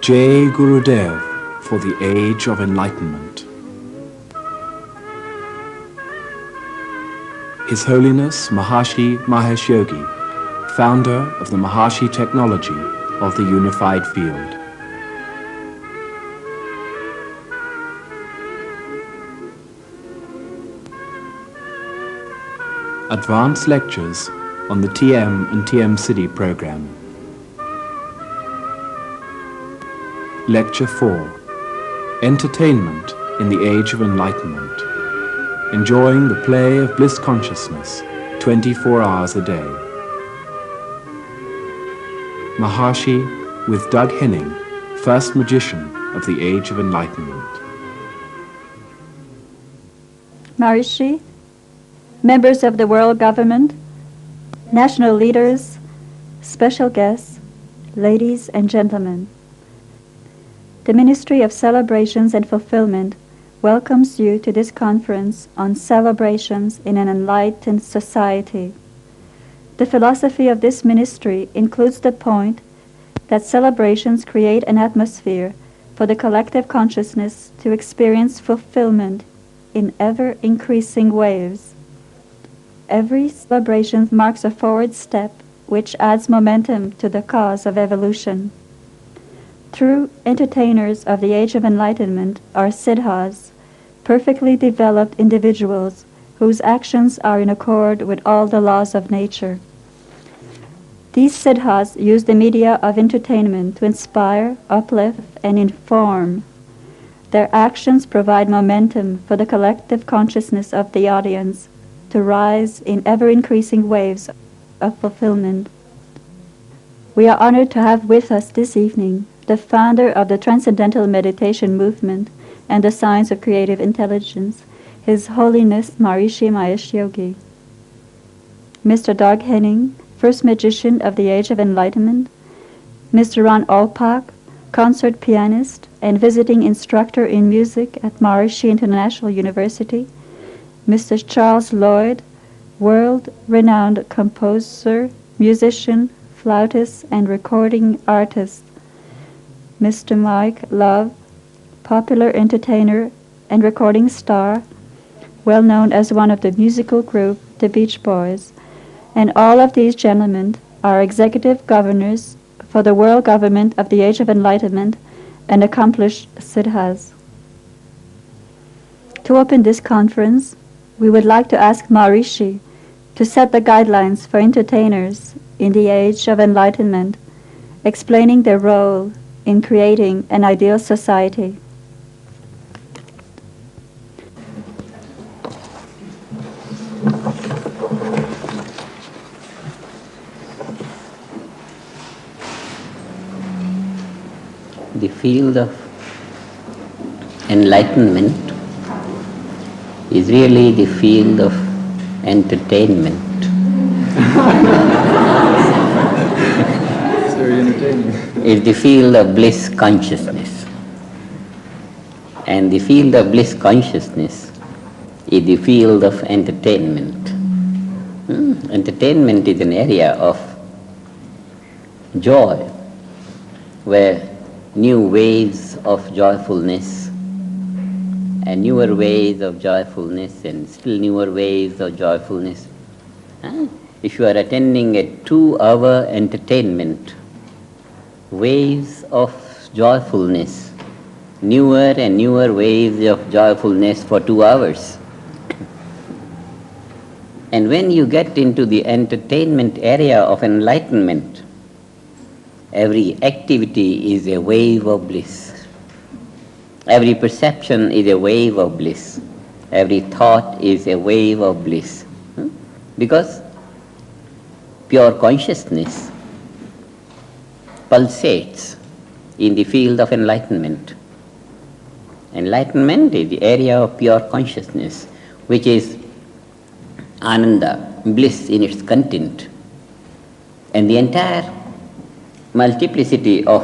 Jai Gurudev for the Age of Enlightenment. His Holiness Maharishi Mahesh Yogi, founder of the Maharishi technology of the Unified Field. Advanced lectures on the TM and TM City program. Lecture 4, Entertainment in the Age of Enlightenment. Enjoying the play of bliss consciousness 24 hours a day. Maharishi with Dak Hенинг, first magician of the Age of Enlightenment. Maharishi, members of the world government, national leaders, special guests, ladies and gentlemen. The Ministry of Celebrations and Fulfillment welcomes you to this conference on celebrations in an enlightened society. The philosophy of this ministry includes the point that celebrations create an atmosphere for the collective consciousness to experience fulfillment in ever-increasing waves. Every celebration marks a forward step which adds momentum to the cause of evolution. True entertainers of the Age of Enlightenment are siddhas, perfectly developed individuals whose actions are in accord with all the laws of nature. These siddhas use the media of entertainment to inspire, uplift, and inform. Their actions provide momentum for the collective consciousness of the audience to rise in ever-increasing waves of fulfillment. We are honored to have with us this evening the founder of the Transcendental Meditation Movement and the Science of Creative Intelligence, His Holiness Maharishi Mahesh Yogi. Mr. Dak Hенинг, first magician of the Age of Enlightenment, Mr. Ron Olpak, concert pianist and visiting instructor in music at Maharishi International University, Mr. Charles Lloyd, world-renowned composer, musician, flautist, and recording artist, Mr. Mike Love, popular entertainer and recording star, well known as one of the musical group The Beach Boys, and all of these gentlemen are executive governors for the world government of the Age of Enlightenment and accomplished siddhas. To open this conference, we would like to ask Maharishi to set the guidelines for entertainers in the Age of Enlightenment, explaining their role in creating an ideal society. The field of enlightenment is really the field of entertainment. It's very entertaining. It's the field of bliss consciousness. And the field of bliss consciousness is the field of entertainment. Entertainment is an area of joy, where new waves of joyfulness and newer waves of joyfulness and still newer waves of joyfulness. If you are attending a 2-hour entertainment, waves of joyfulness, newer and newer waves of joyfulness for 2 hours. And when you get into the entertainment area of enlightenment, every activity is a wave of bliss. Every perception is a wave of bliss. Every thought is a wave of bliss. Because pure consciousness pulsates in the field of enlightenment. Enlightenment is the area of pure consciousness, which is ananda, bliss in its content. And the entire multiplicity of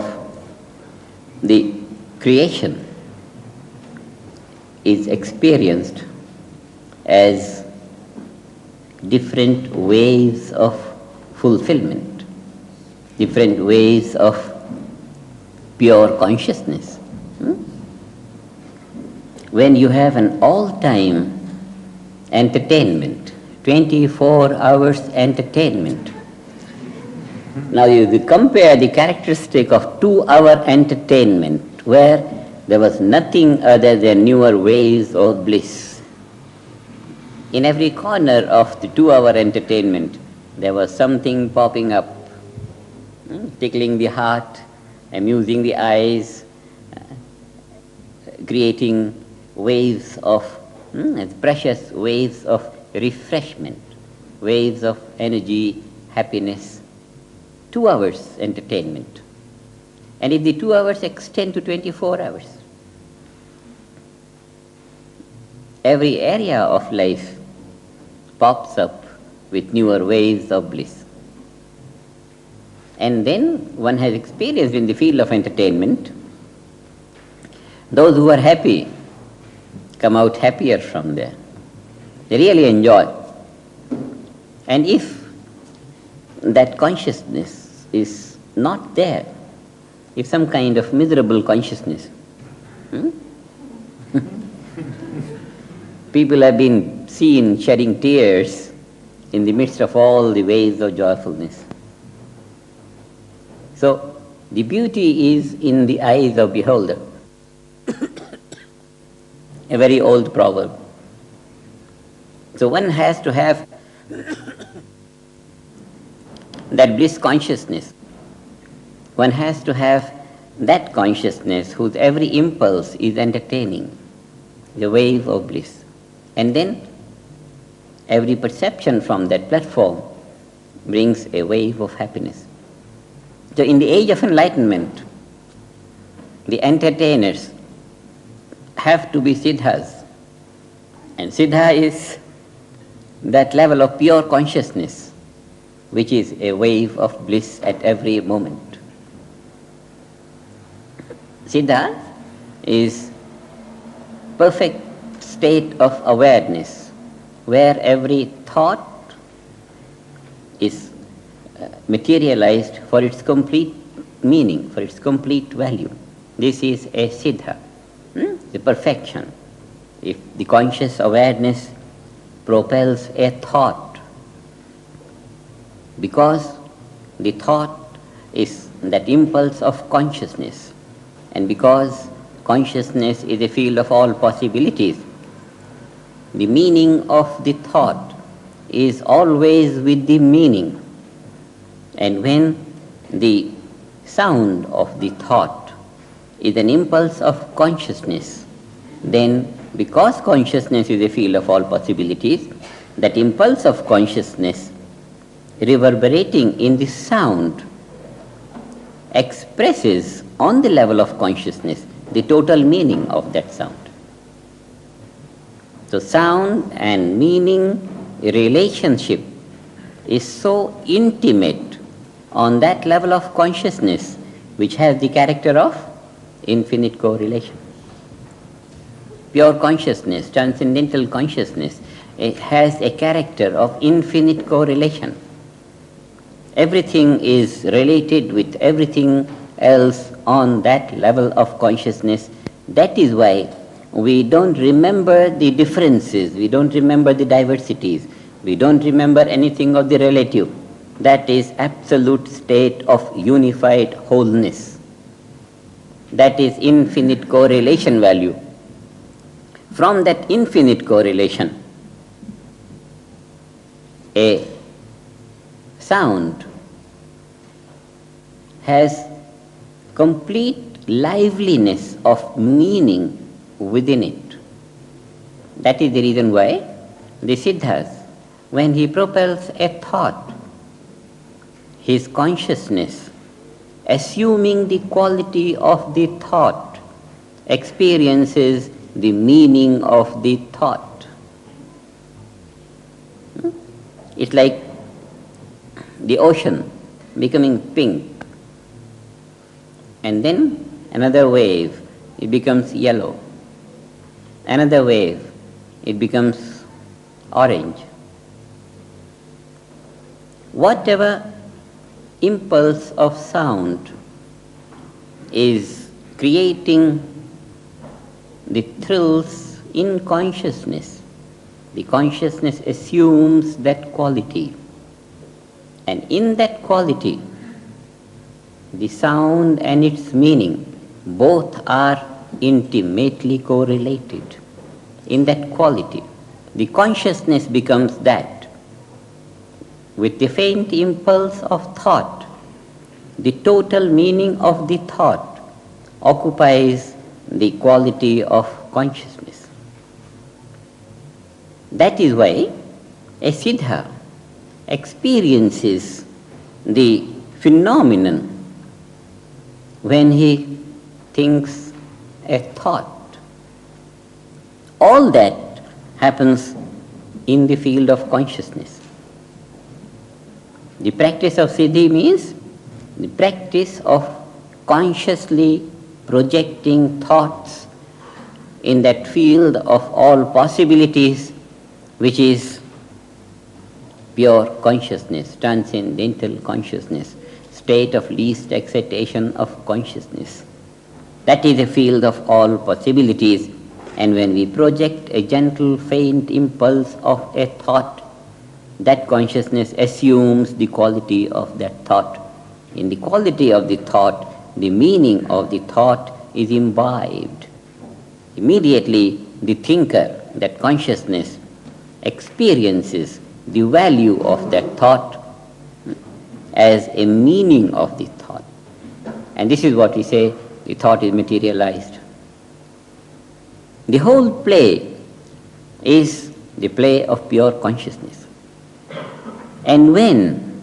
the creation is experienced as different waves of fulfillment, different ways of pure consciousness. When you have an all-time entertainment, 24 hours entertainment. Now you compare the characteristic of 2-hour entertainment where there was nothing other than newer ways of bliss. In every corner of the 2-hour entertainment there was something popping up, tickling the heart, amusing the eyes, creating waves of, precious waves of refreshment, waves of energy, happiness. 2 hours entertainment. And if the 2 hours extend to 24 hours, every area of life pops up with newer waves of bliss. And then one has experienced in the field of entertainment, those who are happy come out happier from there. They really enjoy. And if that consciousness is not there, if some kind of miserable consciousness, people have been seen shedding tears in the midst of all the waves of joyfulness. So the beauty is in the eyes of beholder. A very old proverb. So one has to have that bliss consciousness. One has to have that consciousness whose every impulse is entertaining, the wave of bliss. And then every perception from that platform brings a wave of happiness. So in the age of enlightenment, the entertainers have to be siddhas. And siddha is that level of pure consciousness which is a wave of bliss at every moment. Siddha is perfect state of awareness where every thought is materialized for its complete meaning, for its complete value. This is a siddha, the perfection. If the conscious awareness propels a thought, because the thought is that impulse of consciousness, and because consciousness is a field of all possibilities, the meaning of the thought is always with the meaning. And when the sound of the thought is an impulse of consciousness, then because consciousness is a field of all possibilities, that impulse of consciousness reverberating in the sound expresses on the level of consciousness the total meaning of that sound. So sound and meaning relationship is so intimate on that level of consciousness which has the character of infinite correlation. Pure consciousness, transcendental consciousness, it has a character of infinite correlation. Everything is related with everything else on that level of consciousness. That is why we don't remember the differences, we don't remember the diversities, we don't remember anything of the relative. That is absolute state of unified wholeness. That is infinite correlation value. From that infinite correlation, a sound has complete liveliness of meaning within it. That is the reason why the siddhas, when he propels a thought, his consciousness, assuming the quality of the thought, experiences the meaning of the thought. It's like the ocean becoming pink, and then another wave, it becomes yellow. Another wave, it becomes orange. Whatever impulse of sound is creating the thrills in consciousness. The consciousness assumes that quality, and in that quality, the sound and its meaning both are intimately correlated. In that quality, the consciousness becomes that. With the faint impulse of thought, the total meaning of the thought occupies the quality of consciousness. That is why a siddha experiences the phenomenon when he thinks a thought. All that happens in the field of consciousness. The practice of siddhi means the practice of consciously projecting thoughts in that field of all possibilities, which is pure consciousness, transcendental consciousness, state of least excitation of consciousness. That is a field of all possibilities, and when we project a gentle, faint impulse of a thought, that consciousness assumes the quality of that thought. In the quality of the thought, the meaning of the thought is imbibed. Immediately, the thinker, that consciousness, experiences the value of that thought as a meaning of the thought. And this is what we say, the thought is materialized. The whole play is the play of pure consciousness. And when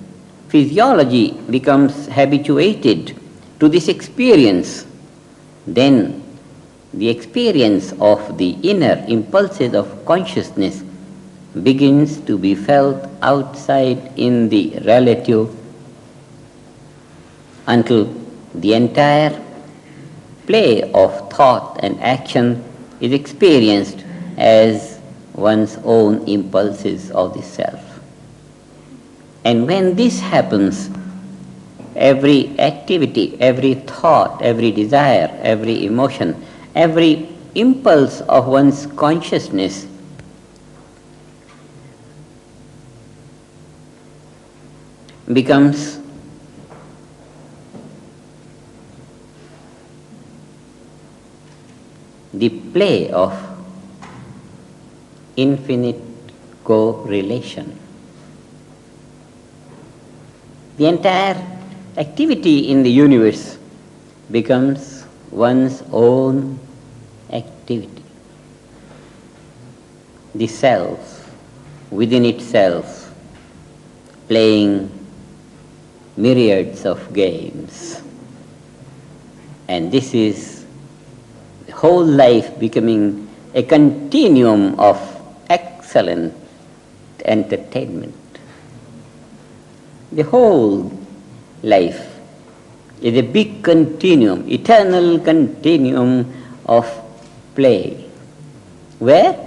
physiology becomes habituated to this experience, then the experience of the inner impulses of consciousness begins to be felt outside in the relative, until the entire play of thought and action is experienced as one's own impulses of the self. And when this happens, every activity, every thought, every desire, every emotion, every impulse of one's consciousness becomes the play of infinite correlation. The entire activity in the universe becomes one's own activity. The self, within itself, playing myriads of games. And this is the whole life becoming a continuum of excellent entertainment. The whole life is a big continuum, eternal continuum of play, where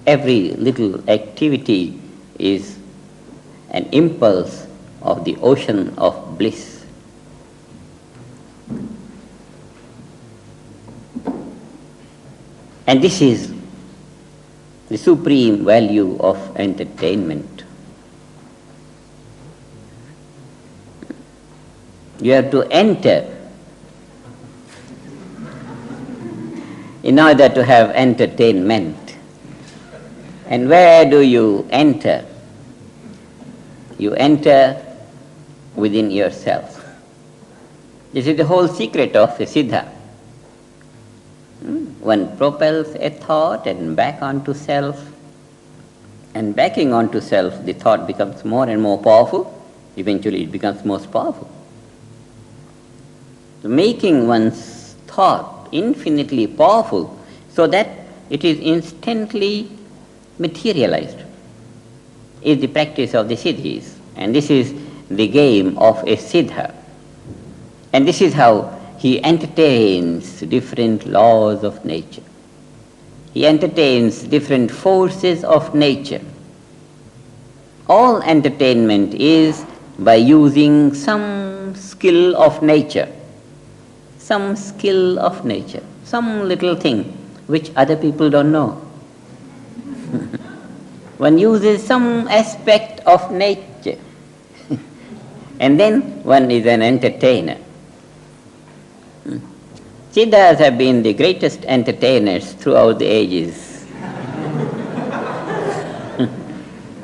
every little activity is an impulse of the ocean of bliss. And this is the supreme value of entertainment. You have to enter in order to have entertainment. And where do you enter? You enter within yourself. This is the whole secret of a siddha. One propels a thought and back onto self, and backing onto self, the thought becomes more and more powerful. Eventually it becomes most powerful. Making one's thought infinitely powerful so that it is instantly materialized is the practice of the siddhis. And this is the game of a siddha. And this is how he entertains different laws of nature. He entertains different forces of nature. All entertainment is by using some skill of nature, some skill of nature, some little thing which other people don't know. One uses some aspect of nature and then one is an entertainer. Siddhas have been the greatest entertainers throughout the ages.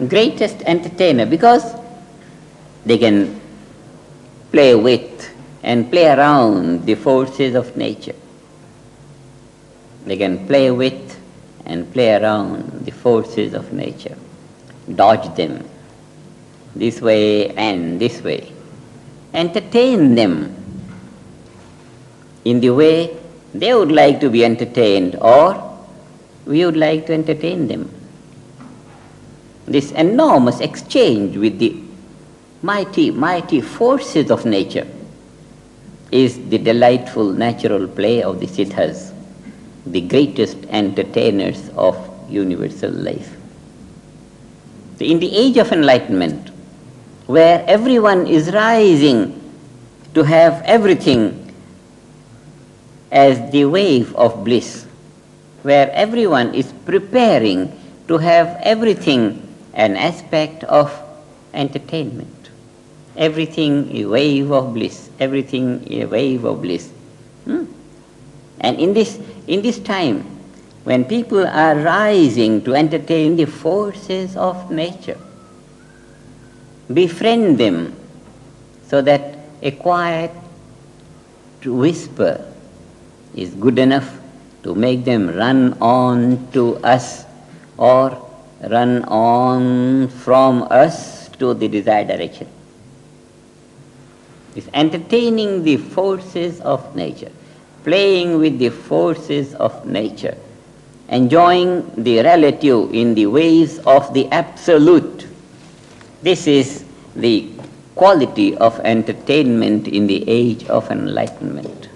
Greatest entertainer because they can play with and play around the forces of nature. They can play with and play around the forces of nature, dodge them this way and this way, entertain them in the way they would like to be entertained or we would like to entertain them. This enormous exchange with the mighty, mighty forces of nature is the delightful natural play of the Siddhas, the greatest entertainers of universal life. So in the age of enlightenment, where everyone is rising to have everything as the wave of bliss, where everyone is preparing to have everything an aspect of entertainment, everything a wave of bliss, everything a wave of bliss. And in this time, when people are rising to entertain the forces of nature, befriend them so that a quiet whisper is good enough to make them run on to us or run on from us to the desired direction. It's entertaining the forces of nature, playing with the forces of nature, enjoying the relative in the ways of the absolute. This is the quality of entertainment in the age of enlightenment.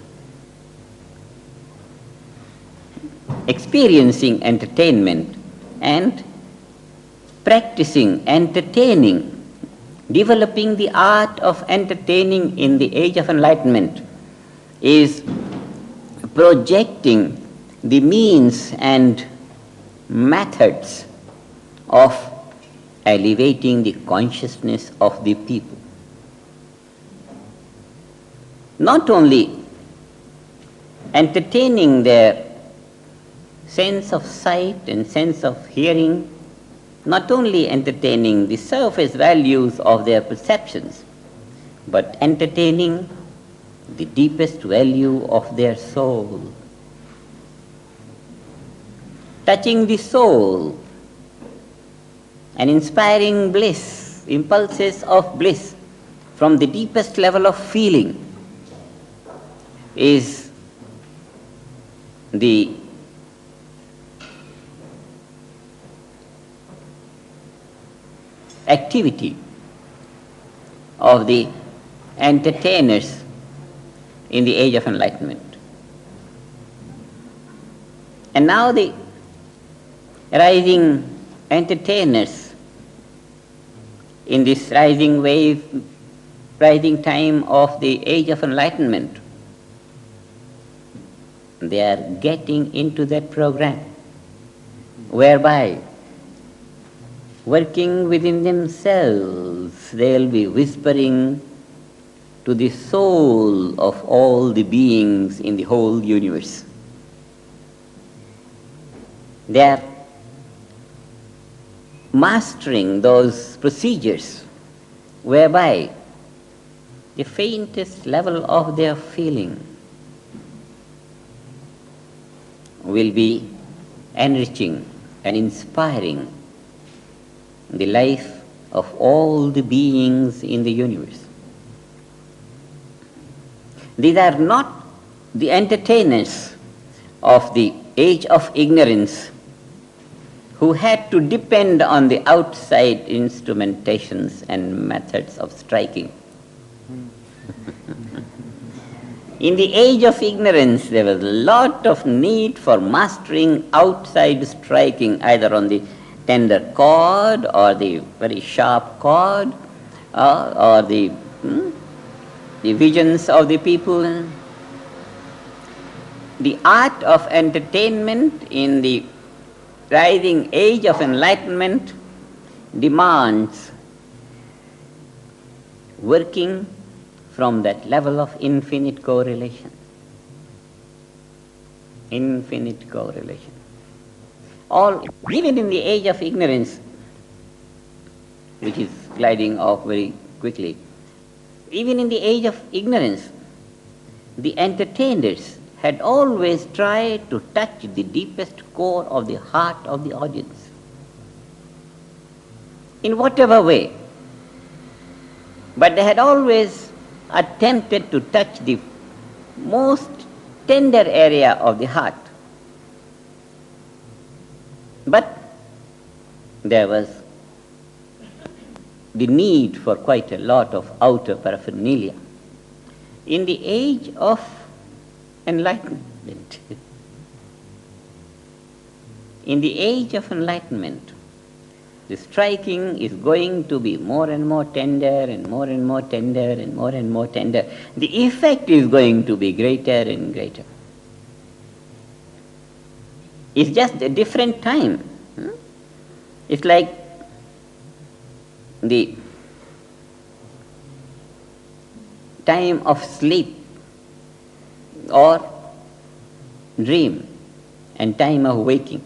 Experiencing entertainment and practicing entertaining, developing the art of entertaining in the age of enlightenment is projecting the means and methods of elevating the consciousness of the people. Not only entertaining their sense of sight and sense of hearing, not only entertaining the surface values of their perceptions, but entertaining the deepest value of their soul, touching the soul and inspiring bliss, impulses of bliss from the deepest level of feeling is the activity of the entertainers in the age of enlightenment. And now the rising entertainers in this rising wave, rising time of the age of enlightenment, they are getting into that program whereby working within themselves, they'll be whispering to the soul of all the beings in the whole universe. They are mastering those procedures whereby the faintest level of their feeling will be enriching and inspiring the life of all the beings in the universe. These are not the entertainers of the age of ignorance who had to depend on the outside instrumentations and methods of striking. In the age of ignorance, there was a lot of need for mastering outside striking, either on the tender chord or the very sharp chord or the visions of the people. the art of entertainment in the rising age of enlightenment demands working from that level of infinite correlation. Infinite correlation. Even in the age of ignorance, which is gliding off very quickly, even in the age of ignorance, the entertainers had always tried to touch the deepest core of the heart of the audience. In whatever way. But they had always attempted to touch the most tender area of the heart. But there was the need for quite a lot of outer paraphernalia. In the age of enlightenment, in the age of enlightenment, the striking is going to be more and more tender and more and more tender and more and more tender. The effect is going to be greater and greater. It's just a different time. It's like the time of sleep or dream and time of waking.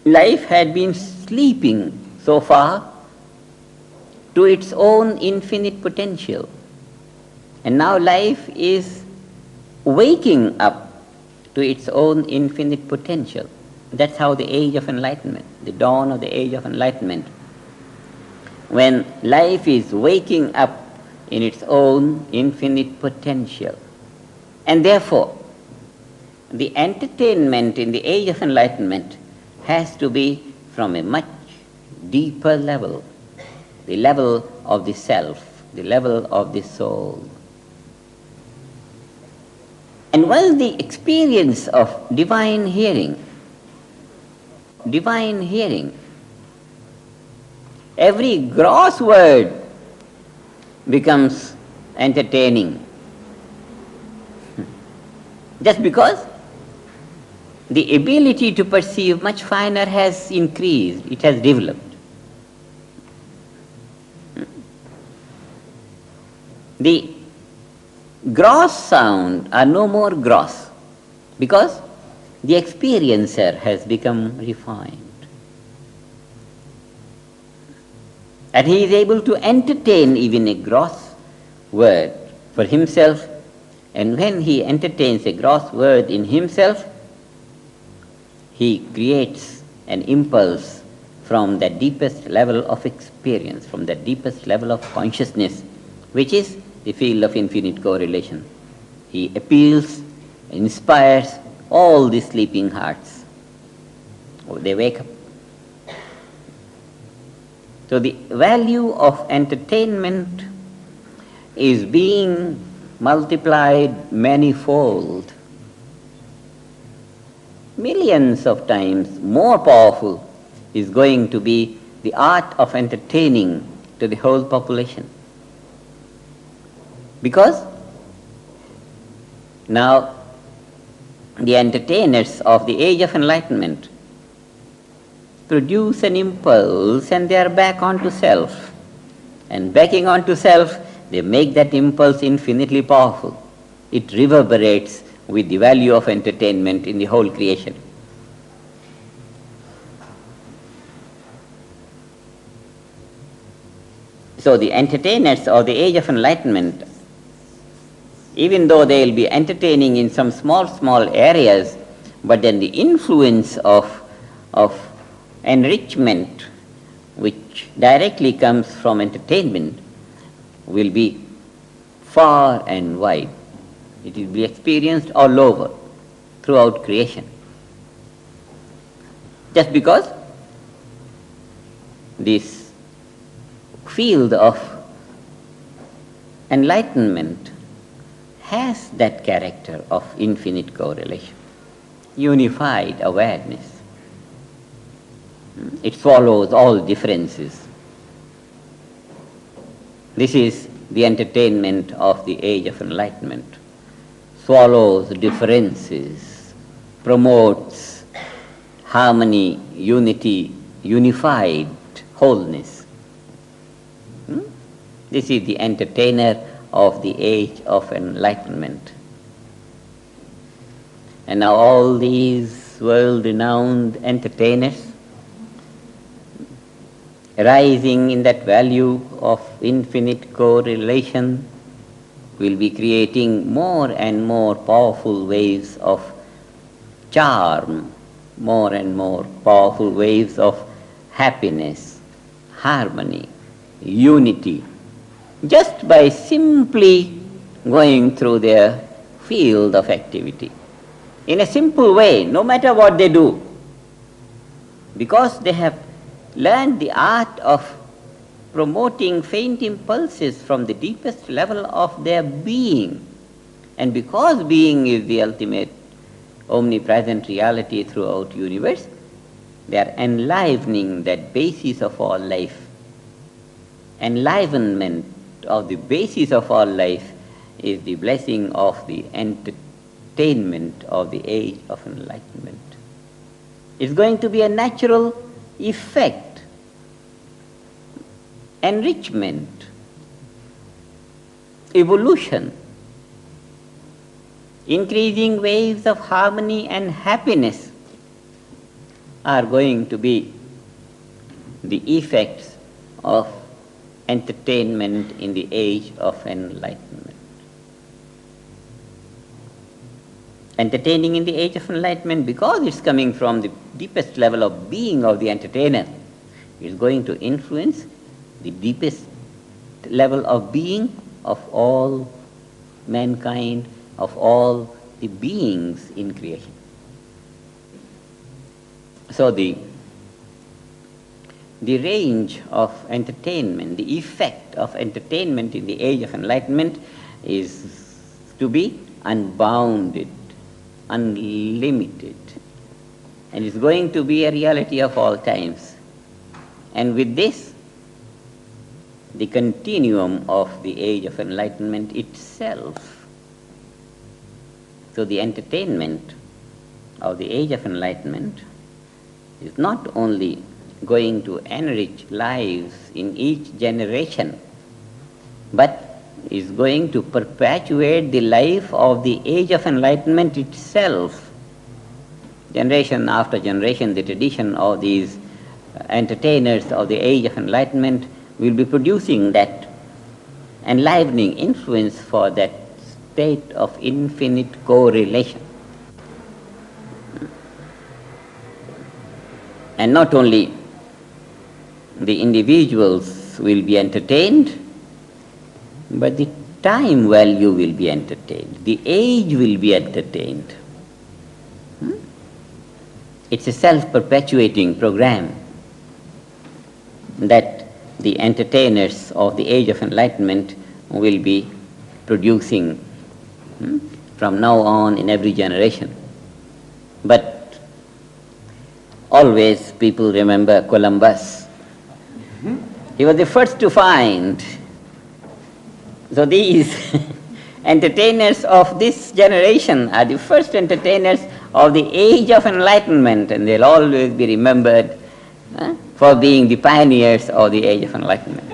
Life had been sleeping so far to its own infinite potential. And now life is waking up to its own infinite potential. That's how the age of enlightenment, the dawn of the age of enlightenment, when life is waking up in its own infinite potential. And therefore, the entertainment in the age of enlightenment has to be from a much deeper level, the level of the self, the level of the soul. And once the experience of divine hearing, every gross word becomes entertaining. Just because the ability to perceive much finer has increased, it has developed. The gross sound are no more gross because the experiencer has become refined. And he is able to entertain even a gross word for himself, and when he entertains a gross word in himself, he creates an impulse from the deepest level of experience, from the deepest level of consciousness, which is the field of infinite correlation. He appeals, inspires all the sleeping hearts. Oh, they wake up. So the value of entertainment is being multiplied manifold, millions of times more powerful is going to be the art of entertaining to the whole population. Because now the entertainers of the age of enlightenment produce an impulse and they are back onto self. And backing onto self, they make that impulse infinitely powerful. It reverberates with the value of entertainment in the whole creation. So the entertainers of the age of enlightenment, even though they will be entertaining in some small areas, but then the influence of enrichment which directly comes from entertainment will be far and wide. It will be experienced all over, throughout creation. Just because this field of enlightenment has that character of infinite correlation, unified awareness. It swallows all differences. This is the entertainment of the age of enlightenment. swallows differences, promotes harmony, unity, unified wholeness. This is the entertainer of the age of enlightenment. And now all these world-renowned entertainers, rising in that value of infinite correlation, will be creating more and more powerful waves of charm, more and more powerful waves of happiness, harmony, unity, just by simply going through their field of activity. In a simple way, no matter what they do, because they have learned the art of promoting faint impulses from the deepest level of their being. And because being is the ultimate omnipresent reality throughout the universe, they are enlivening that basis of all life. Enlivenment of the basis of all life is the blessing of the entertainment of the age of enlightenment. It's going to be a natural effect, enrichment, evolution, increasing waves of harmony and happiness are going to be the effects of entertainment in the age of enlightenment. Entertaining in the age of enlightenment, because it's coming from the deepest level of being of the entertainer, is going to influence the deepest level of being of all mankind, of all the beings in creation. So the range of entertainment, the effect of entertainment in the age of enlightenment is to be unbounded, unlimited, and is going to be a reality of all times. And with this, the continuum of the age of enlightenment itself. So the entertainment of the age of enlightenment is not only going to enrich lives in each generation, but is going to perpetuate the life of the age of enlightenment itself. Generation after generation, the tradition of these entertainers of the age of enlightenment will be producing that enlivening influence for that state of infinite correlation. And not only the individuals will be entertained, but the time value will be entertained, the age will be entertained. It's a self-perpetuating program that the entertainers of the age of enlightenment will be producing from now on in every generation. But always people remember Columbus. He was the first to find. So these entertainers of this generation are the first entertainers of the age of enlightenment, and they'll always be remembered for being the pioneers of the age of enlightenment.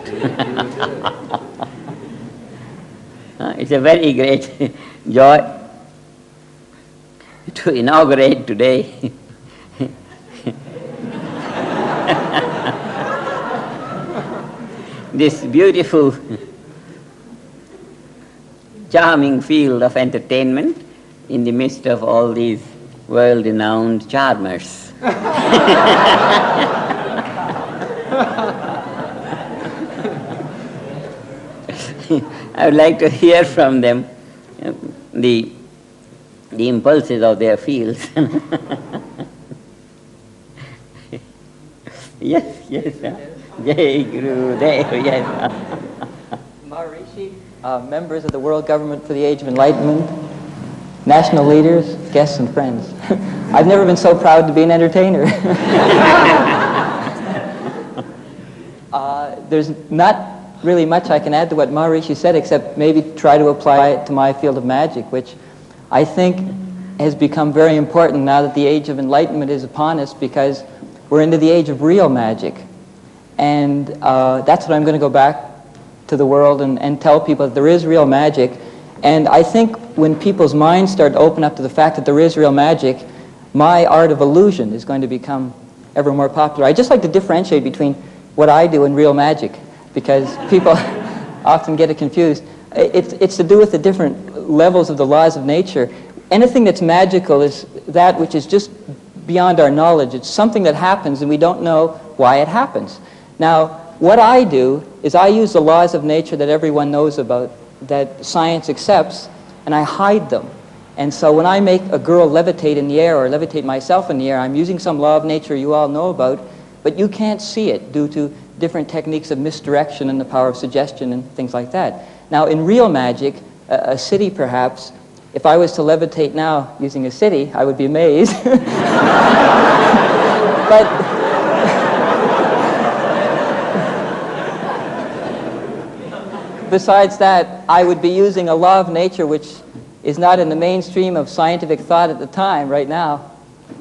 It's a very great joy to inaugurate today this beautiful, charming field of entertainment in the midst of all these world-renowned charmers. I would like to hear from them the impulses of their fields. Yes. Jai Guru Dev, yes. Maharishi, members of the world government for the age of enlightenment, national leaders, guests and friends. I've never been so proud to be an entertainer. There's not really much I can add to what Maharishi said, except maybe try to apply it to my field of magic, which I think has become very important now that the age of enlightenment is upon us, because we're into the age of real magic. And that's what I'm going to go back to the world and tell people, that there is real magic. And I think when people's minds start to open up to the fact that there is real magic, my art of illusion is going to become ever more popular. I just like to differentiate between what I do and real magic, because people often get it confused. It's to do with the different levels of the laws of nature. Anything that's magical is that which is just beyond our knowledge. It's something that happens and we don't know why it happens. Now, what I do is I use the laws of nature that everyone knows about, that science accepts, and I hide them. And so when I make a girl levitate in the air, or levitate myself in the air, I'm using some law of nature you all know about, but you can't see it due to different techniques of misdirection and the power of suggestion and things like that. Now, in real magic, a city perhaps, if I was to levitate now using a city, I would be amazed. But besides that, I would be using a law of nature which is not in the mainstream of scientific thought at the time, right now.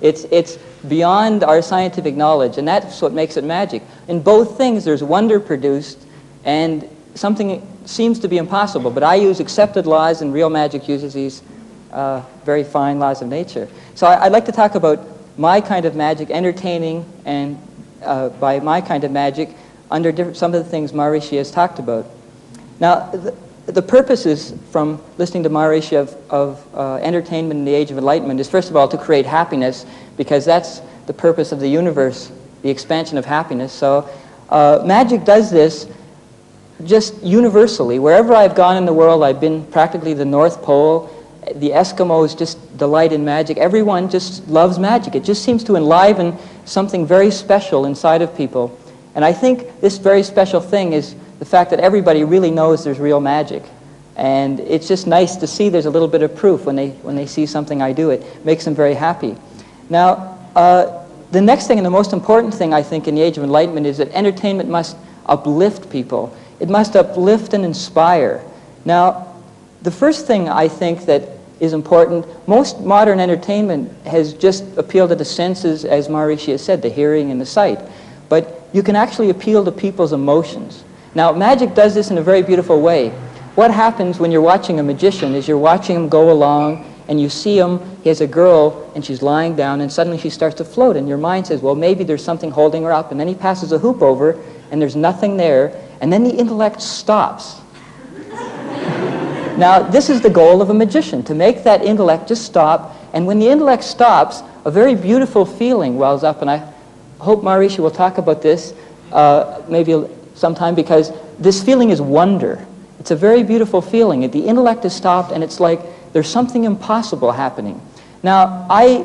It's beyond our scientific knowledge, and that's what makes it magic. In both things, there's wonder produced, and something seems to be impossible, but I use accepted laws, and real magic uses these very fine laws of nature. So I'd like to talk about my kind of magic, entertaining, and by my kind of magic, under some of the things Maharishi has talked about. Now, the purposes from listening to Maharishi of entertainment in the age of enlightenment is, first of all, to create happiness, because that's the purpose of the universe, the expansion of happiness. So magic does this just universally. Wherever I've gone in the world, I've been practically the North Pole. The Eskimos just delight in magic. Everyone just loves magic. It just seems to enliven something very special inside of people. And I think this very special thing is the fact that everybody really knows there's real magic. And it's just nice to see there's a little bit of proof when they see something I do. It makes them very happy. Now, the next thing and the most important thing, I think, in the age of enlightenment is that entertainment must uplift people. It must uplift and inspire. Now, the first thing I think that is important, most modern entertainment has just appealed to the senses, as Maharishi has said, the hearing and the sight. But you can actually appeal to people's emotions. Now, magic does this in a very beautiful way. What happens when you're watching a magician is you're watching him go along, and you see him, he has a girl, and she's lying down, and suddenly she starts to float, and your mind says, well, maybe there's something holding her up, and then he passes a hoop over, and there's nothing there, and then the intellect stops. Now, this is the goal of a magician, to make that intellect just stop, and when the intellect stops, a very beautiful feeling wells up, and I hope Maharishi will talk about this maybe sometime, because this feeling is wonder. It's a very beautiful feeling. The intellect is stopped, and it's like there's something impossible happening. Now, I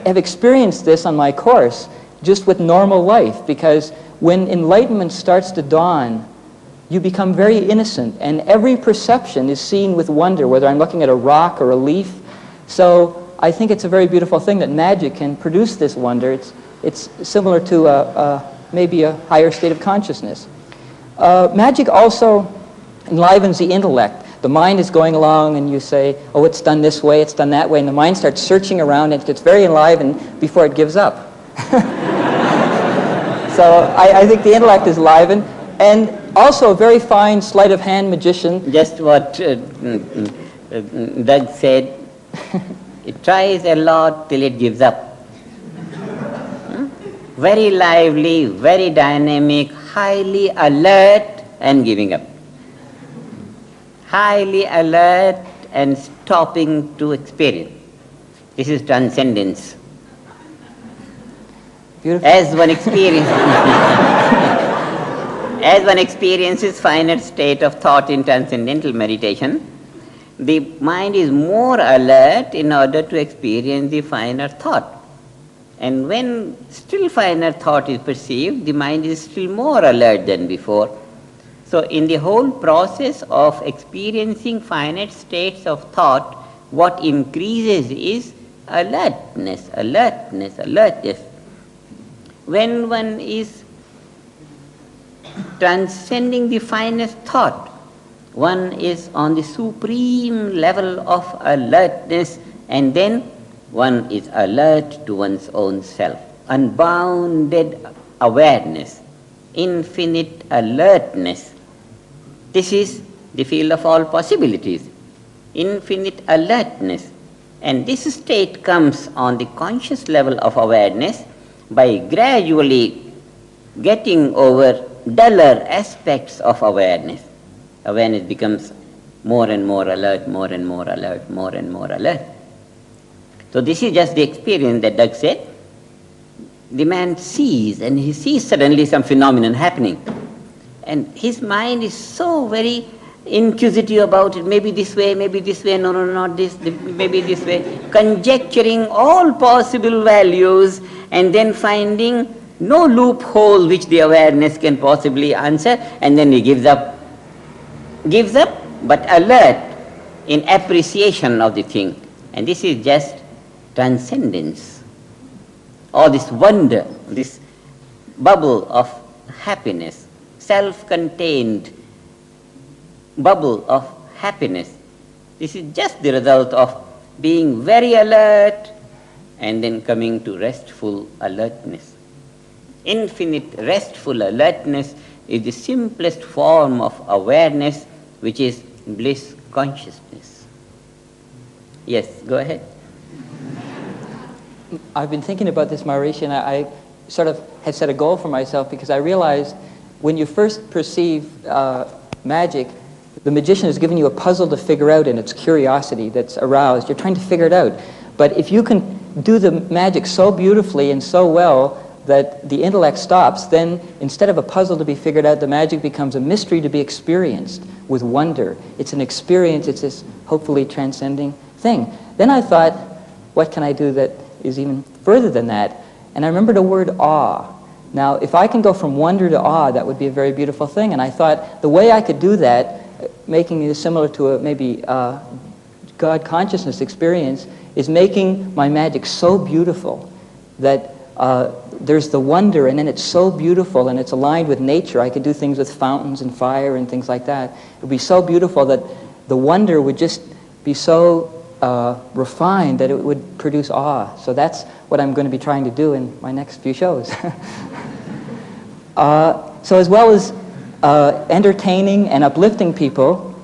have experienced this on my course just with normal life, because when enlightenment starts to dawn, you become very innocent, and every perception is seen with wonder, whether I'm looking at a rock or a leaf. So I think it's a very beautiful thing that magic can produce this wonder. It's similar to maybe a higher state of consciousness. Magic also enlivens the intellect. The mind is going along, and you say, oh, it's done this way, it's done that way, and the mind starts searching around, and it gets very enlivened before it gives up. So I think the intellect is enlivened. And also a very fine sleight of hand magician. Just what Doug said, it tries a lot till it gives up. Very lively, very dynamic, highly alert and giving up. Highly alert and stopping to experience. This is transcendence. Beautiful. As one experiences finer state of thought in transcendental meditation, the mind is more alert in order to experience the finer thought. And when still finer thought is perceived, the mind is still more alert than before. So in the whole process of experiencing finite states of thought, what increases is alertness, alertness, alertness. When one is transcending the finest thought, One is on the supreme level of alertness, and then one is alert to one's own self. Unbounded awareness, infinite alertness. This is the field of all possibilities. Infinite alertness. And this state comes on the conscious level of awareness by gradually getting over duller aspects of awareness. Awareness becomes more and more alert, more and more alert, more and more alert. So this is just the experience that Doug said. The man sees, and he sees suddenly some phenomenon happening. And his mind is so very inquisitive about it, maybe this way, no, not this, maybe this way, conjecturing all possible values and then finding no loophole which the awareness can possibly answer, and then he gives up, but alert in appreciation of the thing. And this is just transcendence. All this wonder, this bubble of happiness, self-contained bubble of happiness. This is just the result of being very alert and then coming to restful alertness. Infinite restful alertness is the simplest form of awareness, which is bliss consciousness. Yes, go ahead. I've been thinking about this, Maharishi, and I sort of had set a goal for myself, because I realized when you first perceive magic, the magician is giving you a puzzle to figure out, and it's curiosity that's aroused. You're trying to figure it out. But if you can do the magic so beautifully and so well that the intellect stops, then instead of a puzzle to be figured out, the magic becomes a mystery to be experienced with wonder. It's an experience, it's this hopefully transcending thing. Then I thought, what can I do that is even further than that? And I remembered a word, awe. Now, if I can go from wonder to awe, that would be a very beautiful thing. And I thought the way I could do that, making it similar to a maybe God consciousness experience, is making my magic so beautiful that there's the wonder, and then it's so beautiful and it's aligned with nature. I could do things with fountains and fire and things like that. It would be so beautiful that the wonder would just be so refined that it would produce awe. So that's what I'm going to be trying to do in my next few shows. So as well as entertaining and uplifting people,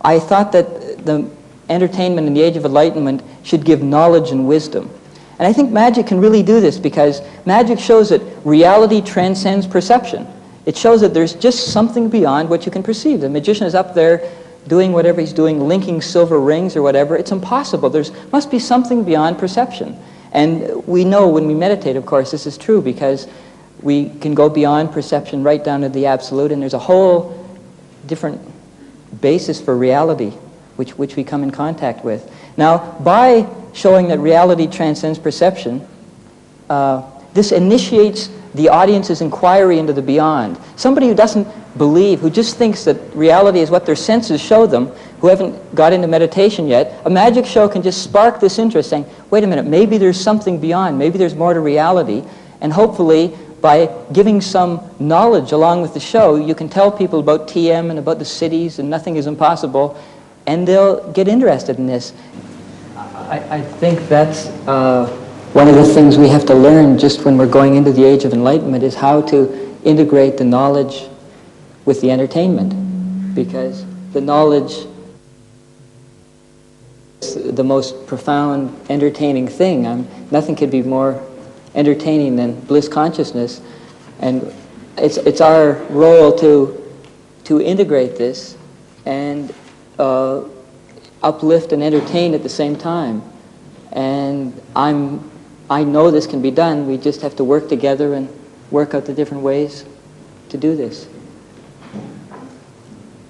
I thought that the entertainment in the Age of Enlightenment should give knowledge and wisdom. And I think magic can really do this, because magic shows that reality transcends perception. It shows that there's just something beyond what you can perceive. The magician is up there doing whatever he's doing, linking silver rings or whatever. It's impossible. There must be something beyond perception. And we know when we meditate, of course, this is true, because we can go beyond perception right down to the absolute, and there's a whole different basis for reality which we come in contact with. Now, by showing that reality transcends perception, this initiates the audience's inquiry into the beyond. Somebody who doesn't believe, who just thinks that reality is what their senses show them, who haven't got into meditation yet, a magic show can just spark this interest, saying, wait a minute, maybe there's something beyond, maybe there's more to reality, and hopefully by giving some knowledge along with the show, you can tell people about TM and about the cities and nothing is impossible, and they'll get interested in this. I think that's one of the things we have to learn just when we're going into the Age of Enlightenment, is how to integrate the knowledge with the entertainment, because the knowledge is the most profound, entertaining thing. Nothing could be more entertaining than bliss consciousness, and it's our role to integrate this and uplift and entertain at the same time. And I know this can be done. We just have to work together and work out the different ways to do this.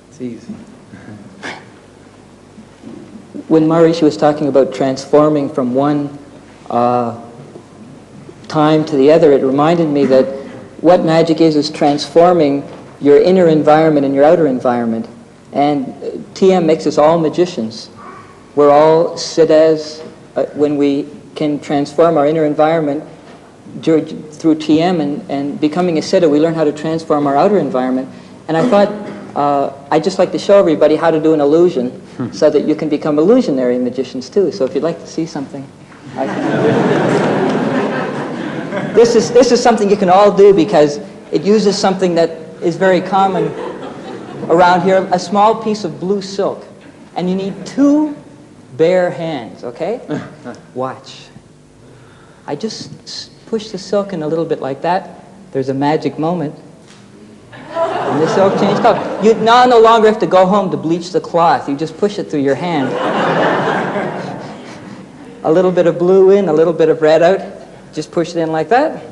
It's easy. When Maharishi was talking about transforming from one time to the other, it reminded me that what magic is transforming your inner environment and your outer environment. And TM makes us all magicians. We're all siddhas. When we can transform our inner environment through TM and becoming a siddha, we learn how to transform our outer environment. And I thought I just like to show everybody how to do an illusion so that you can become illusionary magicians too. So if you'd like to see something, I can. This is something you can all do because it uses something that is very common around here, a small piece of blue silk. And you need 2 bare hands, okay? Watch. I just push the silk in a little bit like that. There's a magic moment. And the silk changed color. You now no longer have to go home to bleach the cloth. You just push it through your hand. A little bit of blue in, a little bit of red out. Just push it in like that.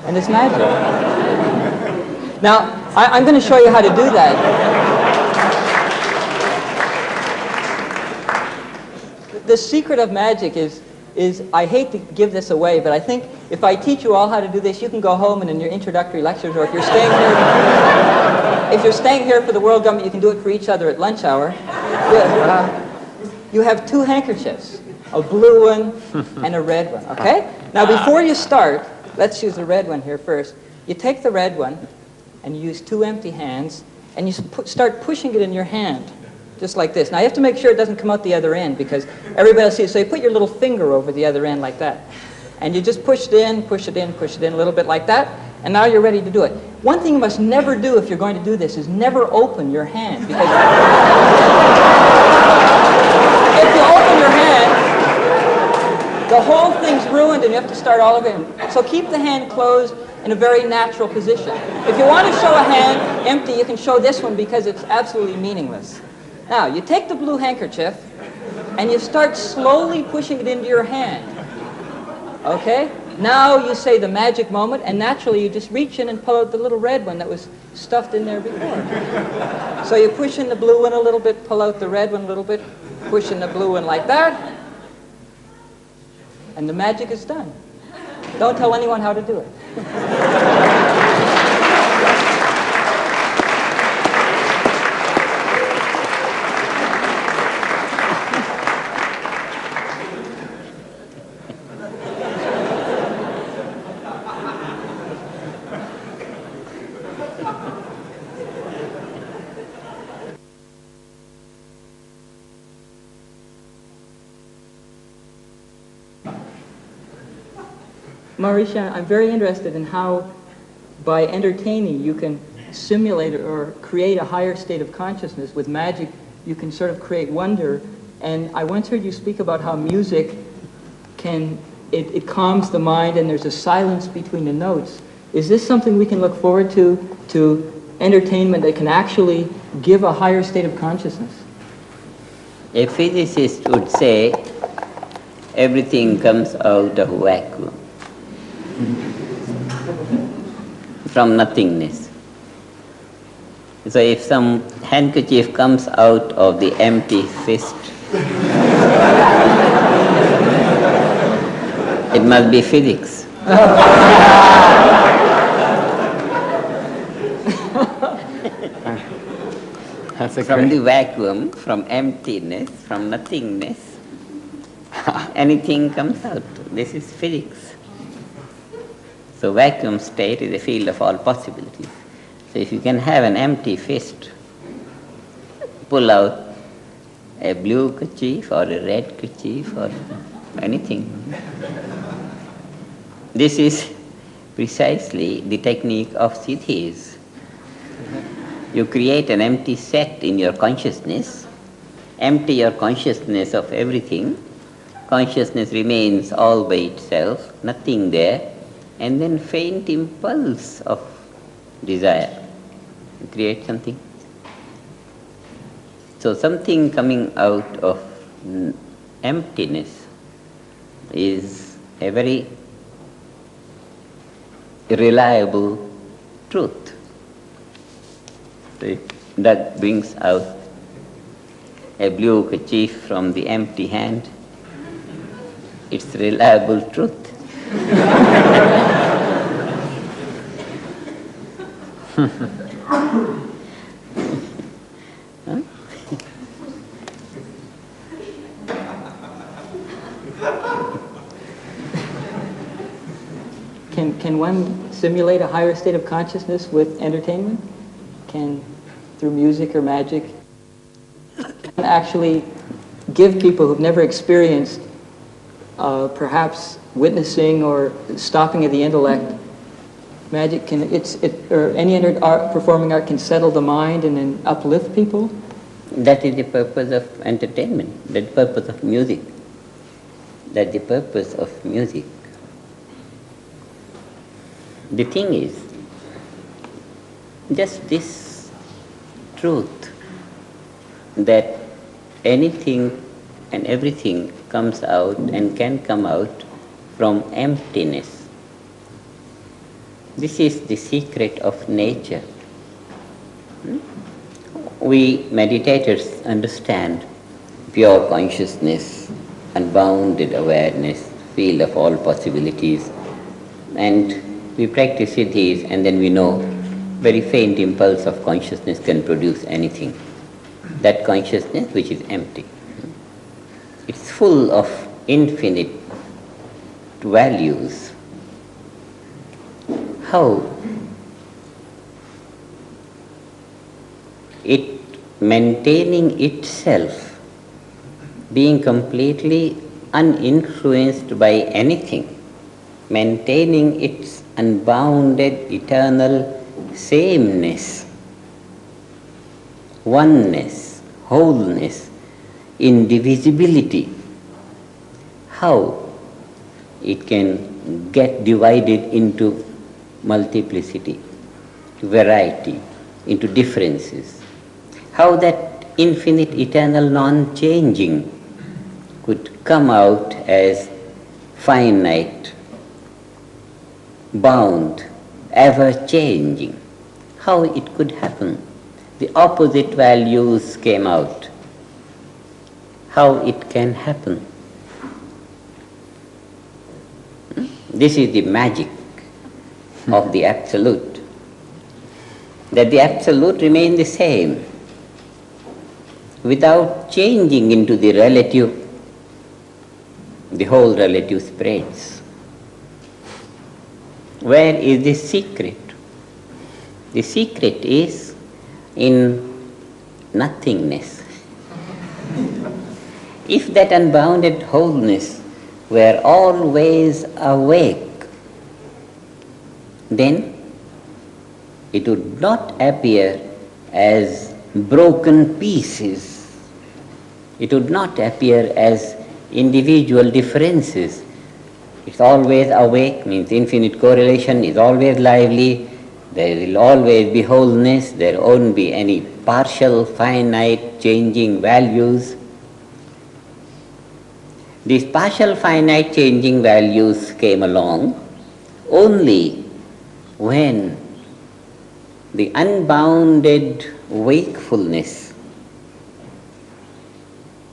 And it's magic. Now, I'm going to show you how to do that. The secret of magic is I hate to give this away, but I think if I teach you all how to do this, you can go home and in your introductory lectures, or if you're staying here for the World Government, you can do it for each other at lunch hour. You have 2 handkerchiefs, a blue one and a red one, okay? Now before you start, let's use the red one here first. You take the red one and you use 2 empty hands and you start pushing it in your hand. Just like this. Now you have to make sure it doesn't come out the other end because everybody will see it. So you put your little finger over the other end like that. And you just push it in, push it in, push it in a little bit like that. And now you're ready to do it. One thing you must never do if you're going to do this is never open your hand. Because if you open your hand, the whole thing's ruined and you have to start all over again. So keep the hand closed in a very natural position. If you want to show a hand empty, you can show this one because it's absolutely meaningless. Now, you take the blue handkerchief, and you start slowly pushing it into your hand. Okay? Now you say the magic moment, and naturally you just reach in and pull out the little red one that was stuffed in there before. So you push in the blue one a little bit, pull out the red one a little bit, push in the blue one like that, and the magic is done. Don't tell anyone how to do it. Maharishi, I'm very interested in how, by entertaining, you can simulate or create a higher state of consciousness. With magic, you can sort of create wonder. And I once heard you speak about how music it calms the mind and there's a silence between the notes. Is this something we can look forward to entertainment that can actually give a higher state of consciousness? A physicist would say everything comes out of vacuum. From nothingness. So if some handkerchief comes out of the empty fist, it must be physics. From the vacuum, from emptiness, from nothingness, anything comes out. This is physics. So vacuum state is a field of all possibilities. So if you can have an empty fist, pull out a blue kerchief or a red kerchief or anything. This is precisely the technique of sidhis. You create an empty set in your consciousness, empty your consciousness of everything, consciousness remains all by itself, nothing there, and then faint impulse of desire, create something. So something coming out of emptiness is a very reliable truth. So if Dak brings out a blue kerchief from the empty hand, it's reliable truth. Can one simulate a higher state of consciousness with entertainment? can, through music or magic, actually give people who've never experienced perhaps witnessing or stopping of the intellect. Magic can, or any art, performing art can settle the mind and then uplift people. That is the purpose of entertainment, that is the purpose of music. That is the purpose of music. The thing is, just this truth that anything and everything comes out and can come out from emptiness. This is the secret of nature. We meditators understand pure consciousness, unbounded awareness, field of all possibilities, and we practice siddhis, and then we know very faint impulse of consciousness can produce anything. That consciousness which is empty. It's full of infinite values. How it maintaining itself, being completely uninfluenced by anything, maintaining its unbounded eternal sameness, oneness, wholeness, indivisibility. How it can get divided into multiplicity, variety, into differences. How that infinite, eternal, non-changing could come out as finite, bound, ever-changing. How it could happen. The opposite values came out. How it can happen. This is the magic of the Absolute. That the Absolute remains the same without changing into the relative. The whole relative spreads. Where is the secret? The secret is in nothingness. If that unbounded wholeness were always awake, then it would not appear as broken pieces. It would not appear as individual differences. It's always awake, means infinite correlation is always lively. There will always be wholeness. There won't be any partial, finite, changing values. These partial, finite, changing values came along only when the unbounded wakefulness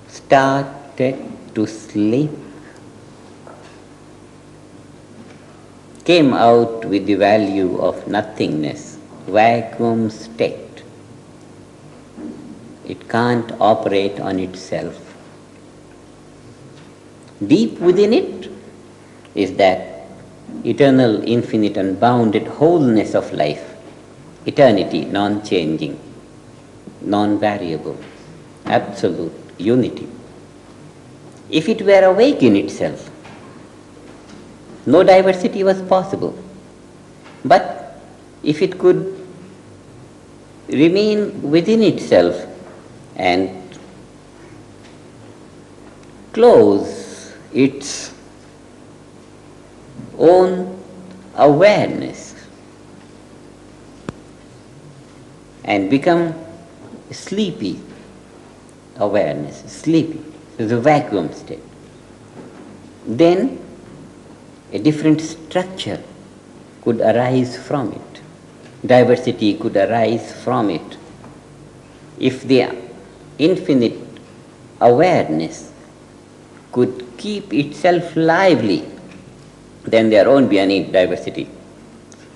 started to sleep, came out with the value of nothingness, vacuum state. It can't operate on itself. Deep within it is that eternal, infinite, unbounded wholeness of life, eternity, non-changing, non-variable, absolute unity. If it were awake in itself, no diversity was possible. But if it could remain within itself and close its own awareness and become sleepy awareness, sleepy, the vacuum state, then a different structure could arise from it. Diversity could arise from it. If the infinite awareness could keep itself lively, then there won't be any diversity.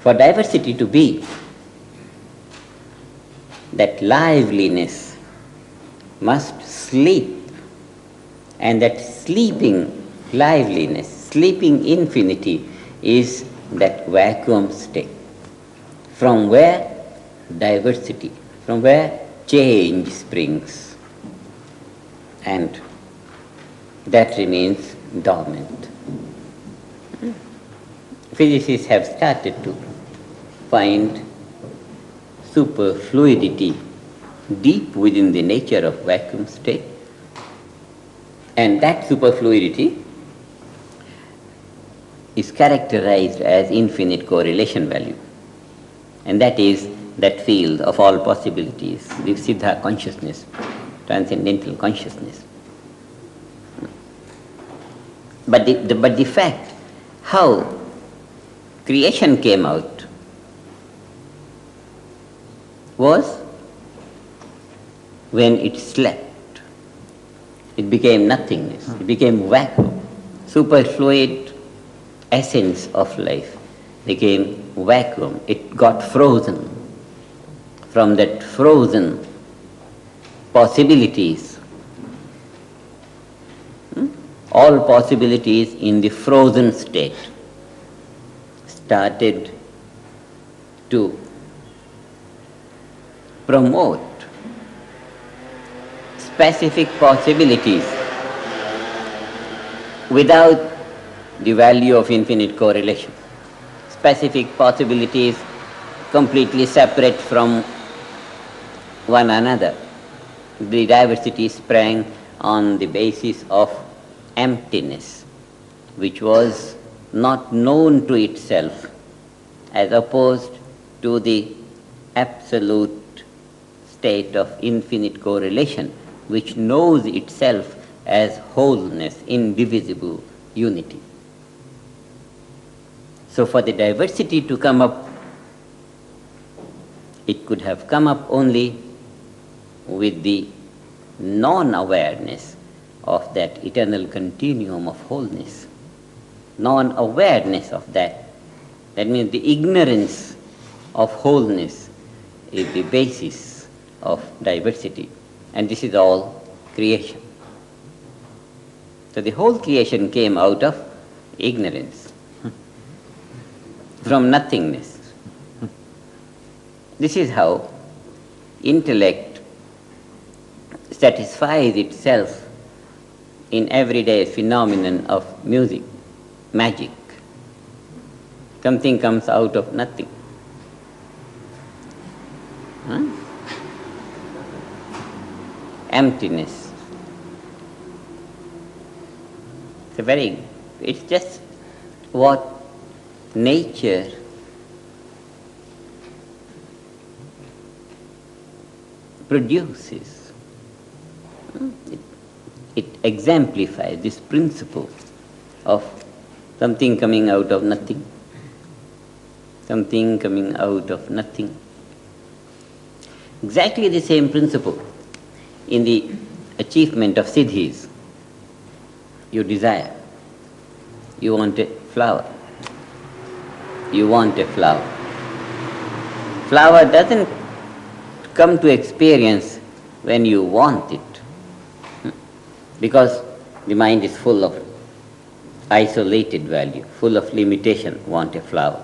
For diversity to be, that liveliness must sleep, and that sleeping liveliness, sleeping infinity is that vacuum state, from where diversity, from where change springs, and that remains dormant. Physicists have started to find superfluidity deep within the nature of vacuum state, and that superfluidity is characterized as infinite correlation value, and that is that field of all possibilities, the siddha consciousness, transcendental consciousness. But the fact how creation came out was when it slept. It became nothingness, it became vacuum. Superfluid essence of life became vacuum. It got frozen. From that frozen possibilities, all possibilities in the frozen state started to promote specific possibilities without the value of infinite correlation. Specific possibilities completely separate from one another. The diversity sprang on the basis of emptiness, which was not known to itself, as opposed to the absolute state of infinite correlation, which knows itself as wholeness, indivisible unity. So for the diversity to come up, it could have come up only with the non-awareness of that eternal continuum of wholeness. Non-awareness of that, that means the ignorance of wholeness is the basis of diversity, and this is all creation. So the whole creation came out of ignorance, from nothingness. This is how intellect satisfies itself in everyday phenomenon of music, magic. Something comes out of nothing. Emptiness. It's just what nature produces. It exemplifies this principle of something coming out of nothing. Something coming out of nothing. Exactly the same principle in the achievement of siddhis. You desire. You want a flower. You want a flower. Flower doesn't come to experience when you want it, because the mind is full of isolated value, full of limitation, want a flower.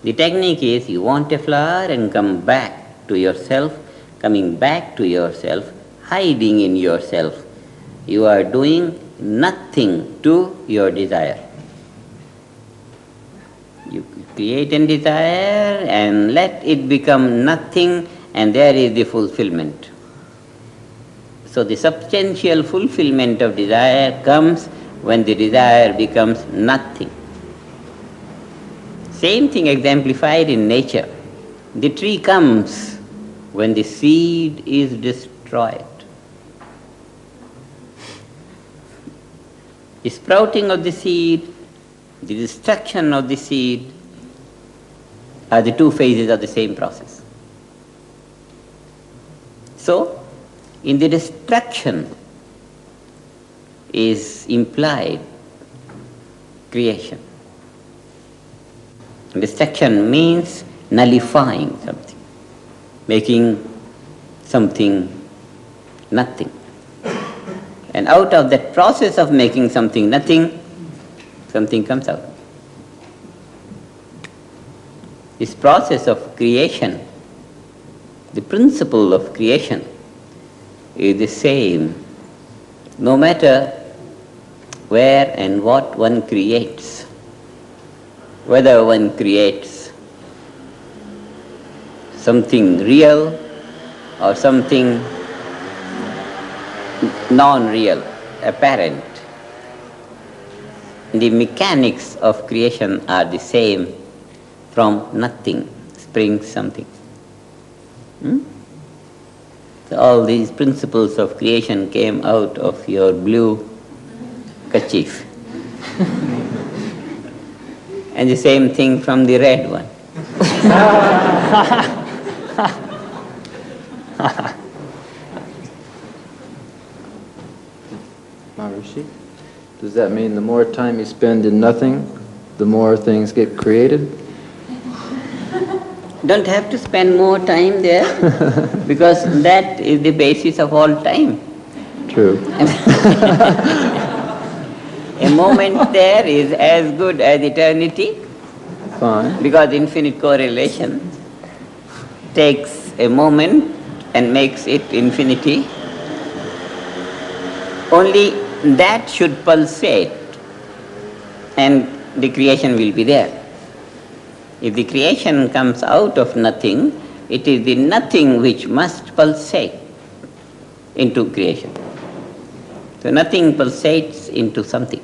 The technique is you want a flower and come back to yourself, coming back to yourself, hiding in yourself. You are doing nothing to your desire. You create a desire and let it become nothing, and there is the fulfillment. So the substantial fulfillment of desire comes when the desire becomes nothing. Same thing exemplified in nature. The tree comes when the seed is destroyed. The sprouting of the seed, the destruction of the seed are the two phases of the same process. So, in the destruction is implied creation. Destruction means nullifying something, making something nothing. And out of that process of making something nothing, something comes out. This process of creation the principle of creation is the same, no matter where and what one creates. Whether one creates something real or something non-real, apparent. The mechanics of creation are the same. From nothing springs something. So all these principles of creation came out of your blue kerchief. And the same thing from the red one. Maharishi, does that mean the more time you spend in nothing, the more things get created? Don't have to spend more time there, because that is the basis of all time. True. A moment there is as good as eternity. Fine. Because infinite correlation takes a moment and makes it infinity. Only that should pulsate and the creation will be there. If the creation comes out of nothing, it is the nothing which must pulsate into creation. So nothing pulsates into something.